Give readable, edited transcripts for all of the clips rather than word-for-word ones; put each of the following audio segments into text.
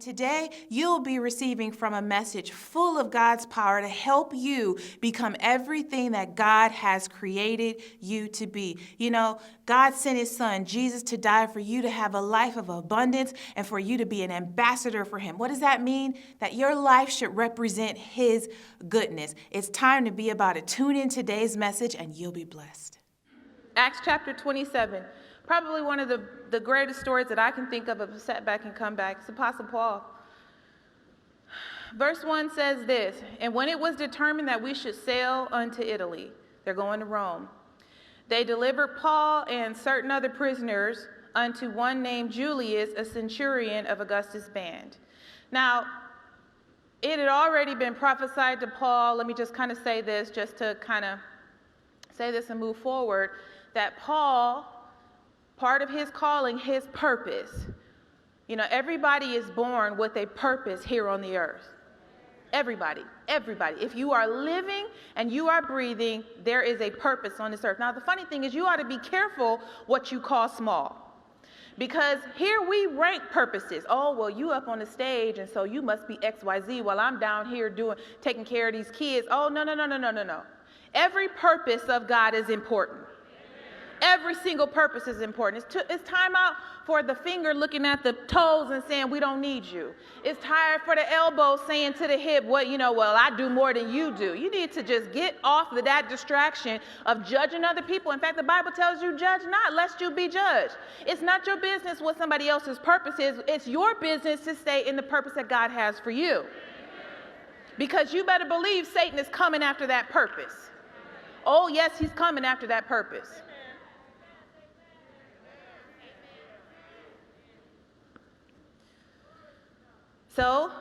today you'll be receiving from a message full of God's power to help you become everything that God has created you to be. You know, God sent his son, Jesus, to die for you to have a life of abundance and for you to be an ambassador for him. What does that mean? That your life should represent his goodness. It's time to be about it. Tune in today's message and you'll be blessed. Acts chapter 27, probably one of the greatest stories that I can think of a setback and comeback. It's Apostle Paul. Verse 1 says this, "And when it was determined that we should sail unto Italy," they're going to Rome, "they delivered Paul and certain other prisoners unto one named Julius, a centurion of Augustus' band." Now, it had already been prophesied to Paul. Let me just kind of say this, just to kind of say this and move forward, that Paul, part of his calling, his purpose, you know, everybody is born with a purpose here on the earth. Everybody. If you are living and you are breathing, there is a purpose on this earth. Now, the funny thing is you ought to be careful what you call small. Because here we rank purposes. Oh, well, you up on the stage, and so you must be XYZ while I'm down here taking care of these kids. Oh, no. Every purpose of God is important. Every single purpose is important. It's time out for the finger looking at the toes and saying, we don't need you. It's time for the elbow saying to the hip, well, I do more than you do. You need to just get off of that distraction of judging other people. In fact, the Bible tells you, judge not, lest you be judged. It's not your business what somebody else's purpose is. It's your business to stay in the purpose that God has for you. Because you better believe Satan is coming after that purpose. Oh, yes, he's coming after that purpose. So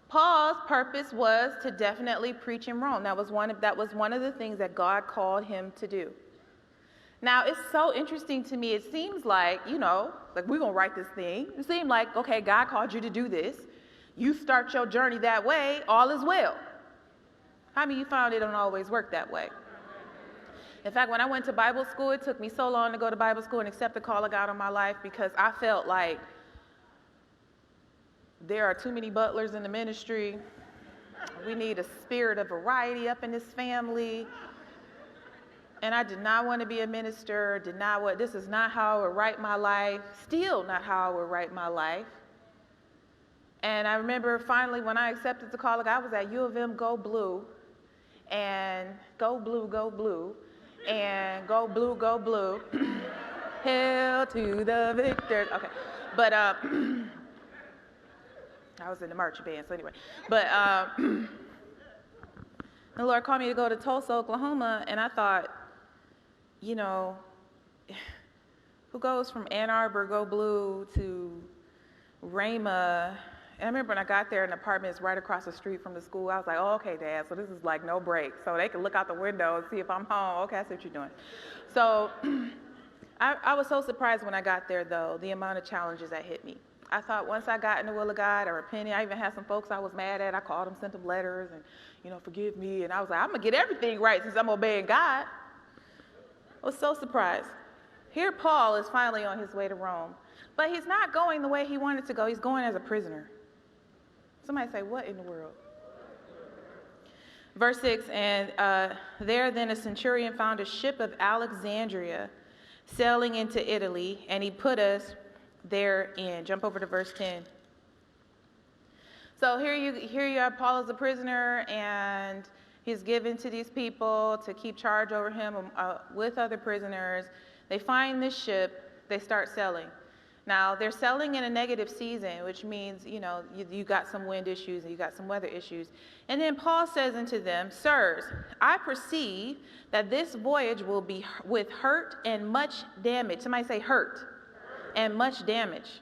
Paul's purpose was to definitely preach in Rome. That was one of the things that God called him to do. Now, it's so interesting to me. It seems like, we're going to write this thing. It seemed like, okay, God called you to do this. You start your journey that way, all is well. How many of you found it don't always work that way? In fact, when I went to Bible school, it took me so long to go to Bible school and accept the call of God on my life because I felt like there are too many butlers in the ministry. We need a spirit of variety up in this family. And I did not want to be a minister, this is not how I would write my life, still not how I would write my life. And I remember finally when I accepted the call of God, I was at U of M, go blue, and go blue, and go blue, hail to the victors. Okay, but I was in the marching band, so anyway. But the Lord called me to go to Tulsa, Oklahoma, and I thought, who goes from Ann Arbor, go blue, to Rhema? And I remember when I got there, an apartment is right across the street from the school. I was like, oh, okay, Dad, so this is like no break. So they can look out the window and see if I'm home. Okay, I see what you're doing. So I was so surprised when I got there, though, the amount of challenges that hit me. I thought once I got in the will of God, I repented. I even had some folks I was mad at. I called them, sent them letters, and, forgive me. And I was like, I'm going to get everything right since I'm obeying God. I was so surprised. Here Paul is finally on his way to Rome. But he's not going the way he wanted to go. He's going as a prisoner. Somebody say, what in the world? Verse 6, and there then a centurion found a ship of Alexandria sailing into Italy, and he put us therein. Jump over to verse 10. So here you are, Paul is a prisoner, and he's given to these people to keep charge over him with other prisoners. They find this ship, they start sailing. Now, they're sailing in a negative season, which means, you got some wind issues and you got some weather issues. And then Paul says unto them, sirs, I perceive that this voyage will be with hurt and much damage. Somebody say hurt and much damage.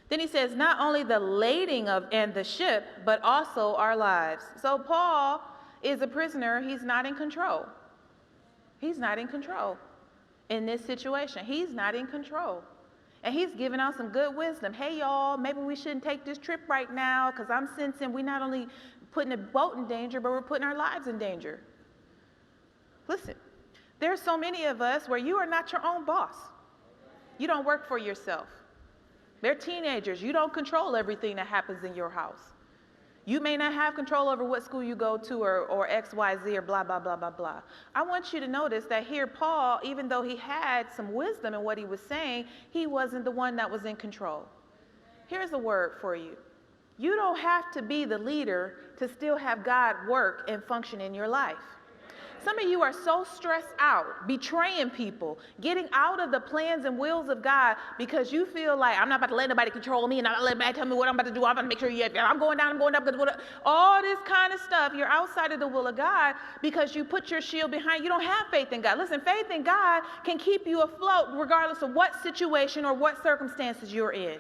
Then he says, not only the lading and the ship, but also our lives. So Paul is a prisoner. He's not in control. He's not in control in this situation. He's not in control. And he's giving out some good wisdom. Hey, y'all, maybe we shouldn't take this trip right now because I'm sensing we're not only putting the boat in danger, but we're putting our lives in danger. Listen, there are so many of us where you are not your own boss. You don't work for yourself. They're teenagers. You don't control everything that happens in your house. You may not have control over what school you go to or X, Y, Z or blah, blah, blah, blah, blah. I want you to notice that here Paul, even though he had some wisdom in what he was saying, he wasn't the one that was in control. Here's a word for you. You don't have to be the leader to still have God work and function in your life. Some of you are so stressed out, betraying people, getting out of the plans and wills of God because you feel like, I'm not about to let nobody control me and I'm not letting nobody tell me what I'm about to do. I'm about to make sure I'm going down, I'm going up. All this kind of stuff, you're outside of the will of God because you put your shield behind. You don't have faith in God. Listen, faith in God can keep you afloat regardless of what situation or what circumstances you're in.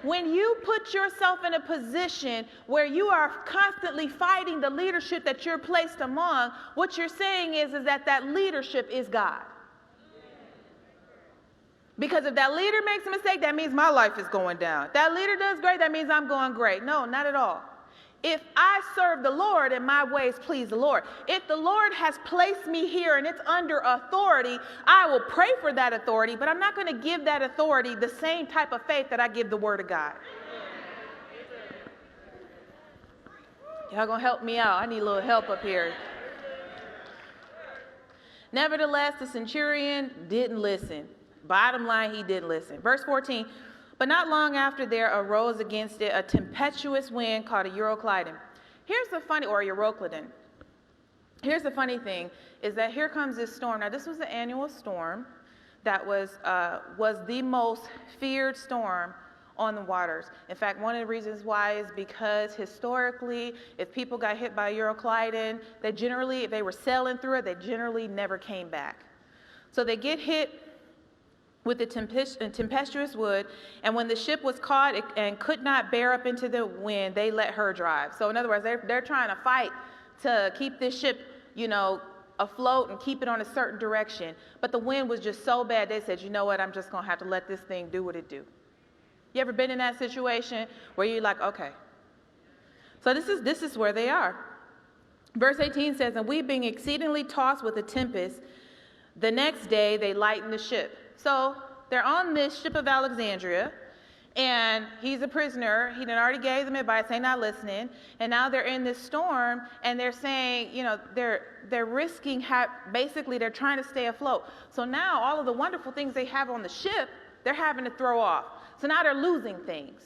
When you put yourself in a position where you are constantly fighting the leadership that you're placed among, what you're saying is that leadership is God. Because if that leader makes a mistake, that means my life is going down. If that leader does great, that means I'm going great. No, not at all. If I serve the Lord and my ways please the Lord, if the Lord has placed me here and it's under authority, I will pray for that authority, but I'm not going to give that authority the same type of faith that I give the Word of God. Y'all going to help me out? I need a little help up here. Nevertheless, the centurion didn't listen. Bottom line, he didn't listen. Verse 14. But not long after there arose against it a tempestuous wind called a Euroclydon. Here's the funny thing is that here comes this storm. Now this was an annual storm that was the most feared storm on the waters. In fact, one of the reasons why is because historically, if people got hit by a Euroclydon, if they were sailing through it, they generally never came back. So they get hit with the tempestuous wood, and when the ship was caught and could not bear up into the wind, they let her drive. So in other words, they're trying to fight to keep this ship, afloat and keep it on a certain direction. But the wind was just so bad, they said, you know what, I'm just going to have to let this thing do what it do. You ever been in that situation where you're like, okay. So this is where they are. Verse 18 says, and we being exceedingly tossed with a tempest, the next day they lightened the ship. So they're on this ship of Alexandria, and he's a prisoner. He already gave them advice, they're not listening. And now they're in this storm, and they're saying, they're risking, basically they're trying to stay afloat. So now all of the wonderful things they have on the ship, they're having to throw off. So now they're losing things.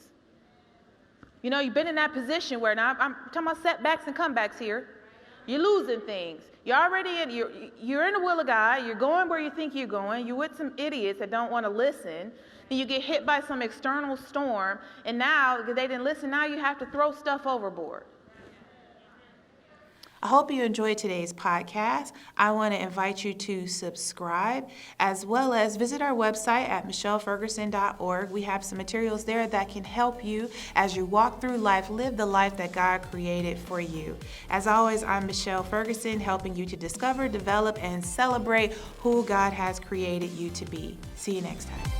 You've been in that position where now I'm talking about setbacks and comebacks here. You're losing things. You're in the will of God. You're going where you think you're going. You're with some idiots that don't want to listen. Then you get hit by some external storm. And now they didn't listen. Now you have to throw stuff overboard. I hope you enjoyed today's podcast. I want to invite you to subscribe as well as visit our website at michelleferguson.org. We have some materials there that can help you as you walk through life, live the life that God created for you. As always, I'm Michelle Ferguson, helping you to discover, develop, and celebrate who God has created you to be. See you next time.